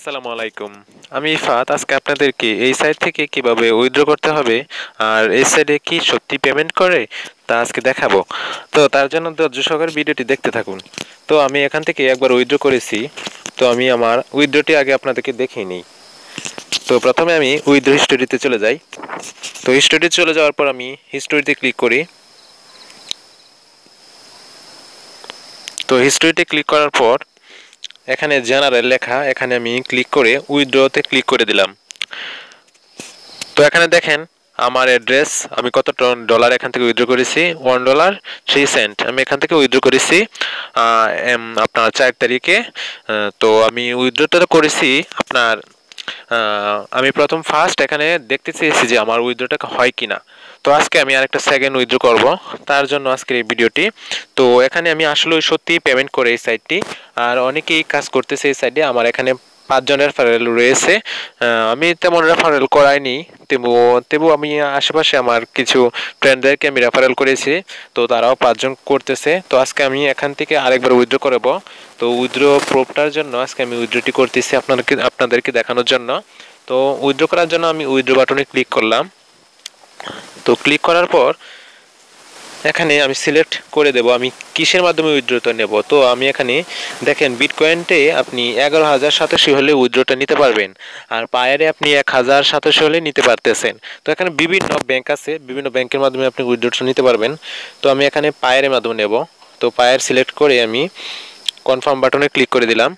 আসসালামু আলাইকুম। আমি ইফাত আজকে আপনাদেরকে এই সাইট থেকে কিভাবে উইথড্র করতে হবে আর এই সাইটে কি সত্যি পেমেন্ট করে তা আজকে দেখাবো। তো তার জন্য ধৈর্য সহকারে ভিডিওটি দেখতে থাকুন। তো আমি এখান থেকে একবার উইথড্র করেছি। তো আমি আমার উইথড্রটি আগে আপনাদেরকে দেখিয়ে নিই। তো প্রথমে আমি উইথড্র হিস্টোরিতে চলে যাই। তো হিস্টোরিতে চলে যাওয়ার পর আমি হিস্টোরিতে ক্লিক করি। তো হিস্টোরিতে ক্লিক করার পর এখানে জেনারেল লেখা, এখানে আমি ক্লিক করে উইথড্রতে ক্লিক করে দিলাম। তো এখানে দেখেন আমার অ্যাড্রেস, আমি কত ডলার এখান থেকে উইথড্র করেছি, $1.03 আমি এখান থেকে উইথড্র করেছি আপনার 4 তারিখে। তো আমি উইথড্রটা করেছি আপনার আমি প্রথম ফার্স্ট এখানে দেখতে চেয়েছি যে আমার উইথড্রটা হয় কিনা। তো আজকে আমি আরেকটা সেকেন্ড উইথড্র করব, তার জন্য আজকের এই ভিডিওটি। তো এখানে আমি আসলে সত্যি পেমেন্ট করে এই সাইটটি, আর অনেকেই কাজ করতেছে এই সাইটে। আমার এখানে 5 জনের রেফারেল রয়েছে। আমি তেমন রেফারেল করাইনি, তবু আমি আশেপাশে আমার কিছু ফ্রেন্ডদেরকে আমি রেফারেল করেছি, তো তারাও 5 জন করতেছে। তো আজকে আমি এখান থেকে আরেকবার উইথড্র করব। তো উইথড্র প্রুফটার জন্য আজকে আমি উইথড্রটি করতেছি আপনাদেরকে দেখানোর জন্য। তো উইথড্র করার জন্য আমি উইথড্র বাটনে ক্লিক করলাম। তো ক্লিক করার পর এখানে আমি সিলেক্ট করে দেব আমি কিসের মাধ্যমে উইথড্রটা নেব। তো আমি এখানে দেখেন বিটকয়েনতে আপনি 11,087 হলে উইথড্রটা নিতে পারবেন, আর পায়ারে আপনি 1,087 হলে নিতে পারতেছেন। তো এখানে বিভিন্ন ব্যাংক আছে, বিভিন্ন ব্যাংকের মাধ্যমে আপনি উইথড্রটা নিতে পারবেন। তো আমি এখানে পায়ারের মাধ্যমে নেব। তো পায়ার সিলেক্ট করে আমি কনফার্ম বাটনে ক্লিক করে দিলাম।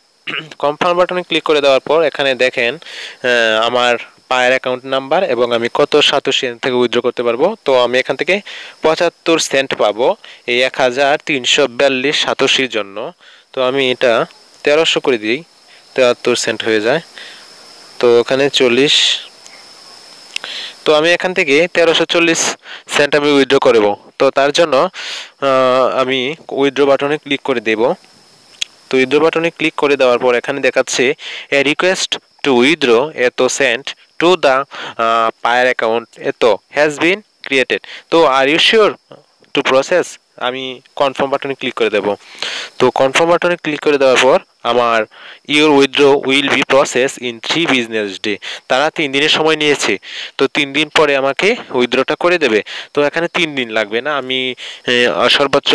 কনফার্ম বাটনে ক্লিক করে দেওয়ার পর এখানে দেখেন আমার পায়ের অ্যাকাউন্ট নাম্বার এবং আমি কত সাতোশি থেকে উইথড্র করতে পারবো। তো আমি এখান থেকে 75 সেন্ট পাবো এই 1,342 সাতোশির জন্য। তো আমি এটা 1300 করে দিই, 73 সেন্ট হয়ে যায়। তো ওখানে 40, তো আমি এখান থেকে 1340 সেন্ট আমি উইথড্র করব। তো তার জন্য আমি উইথড্র বাটনে ক্লিক করে দেব। তো উইথড্র বাটনে ক্লিক করে দেওয়ার পর এখানে দেখাচ্ছে a request to withdraw it sent to the payer account it has been created. তো are you sure to process, আমি কনফার্ম বাটনে ক্লিক করে দেব। তো কনফার্ম বাটনে ক্লিক করে দেওয়ার পর আমার your withdraw will be process in 3 business day, তারা 3 দিনের সময় নিয়েছে। তো 3 দিন পরে আমাকে উইথড্রটা করে দেবে। তো এখানে 3 দিন লাগবে না, আমি সর্বোচ্চ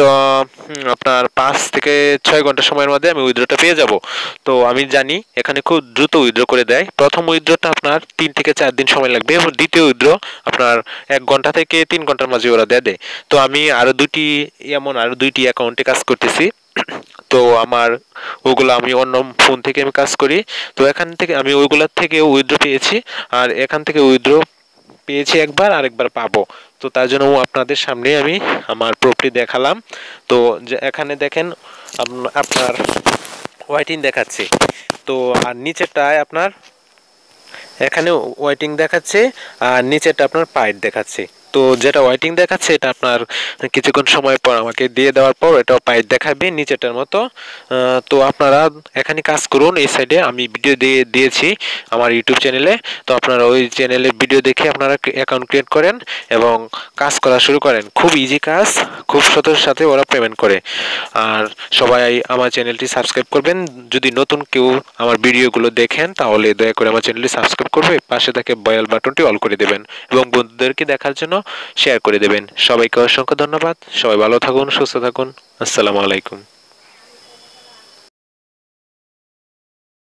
আপনার 5 থেকে 6 ঘন্টা সময়ের মধ্যে আমি উইথড্রটা পেয়ে যাব। তো আমি জানি এখানে খুব দ্রুত উইথড্র করে দেয়। প্রথম উইথড্রটা আপনার 3 থেকে 4 দিন সময় লাগবে এবং দ্বিতীয় উইথড্র আপনার 1 ঘন্টা থেকে 3 ঘন্টার মাঝে ওরা দেয়। তো আমি আরও দুইটি অ্যাকাউন্টে কাজ করতেছি। তো আমার ওগুলো আমি অন্য ফোন থেকে আমি কাজ করি। তো এখান থেকে আমি ওইগুলোর থেকে উইথড্র পেয়েছি, আর এখান থেকে উইথড্র পেয়েছি একবার, আরেকবার পাবো। তো তার জন্য আপনাদের সামনে আমি আমার প্রুফটি দেখালাম। তো এখানে দেখেন আপনার ওয়েটিং দেখাচ্ছে। তো আর নিচেরটায় আপনার এখানে ওয়েটিং দেখাচ্ছে, আর নিচেরটা আপনার পাইড দেখাচ্ছে। তো যেটা ওয়েটিং দেখাচ্ছে এটা আপনার কিছুক্ষণ সময় পর আমাকে দিয়ে দেওয়ার পর এটাও পাইড দেখাবে নিচেরটার মতো। তো আপনারা এখানে কাজ করুন। এই সাইডে আমি ভিডিও দিয়েছি আমার ইউটিউব চ্যানেলে। তো আপনারা ওই চ্যানেলের ভিডিও দেখে আপনারা অ্যাকাউন্ট ক্রিয়েট করেন এবং কাজ করা শুরু করেন। খুব ইজি কাজ, খুব সততার সাথে ওরা পেমেন্ট করে। আর সবাই আমার চ্যানেলটি সাবস্ক্রাইব করবেন। যদি নতুন কেউ আমার ভিডিওগুলো দেখেন তাহলে দয়া করে আমার চ্যানেলটি সাবস্ক্রাইব করবে, পাশে থাকে বেল বাটনটি অল করে দেবেন এবং বন্ধুদেরকে দেখার জন্য শেয়ার করে দেবেন। সবাইকে অসংখ্য ধন্যবাদ। সবাই ভালো থাকুন, সুস্থ থাকুন। আসসালামু আলাইকুম।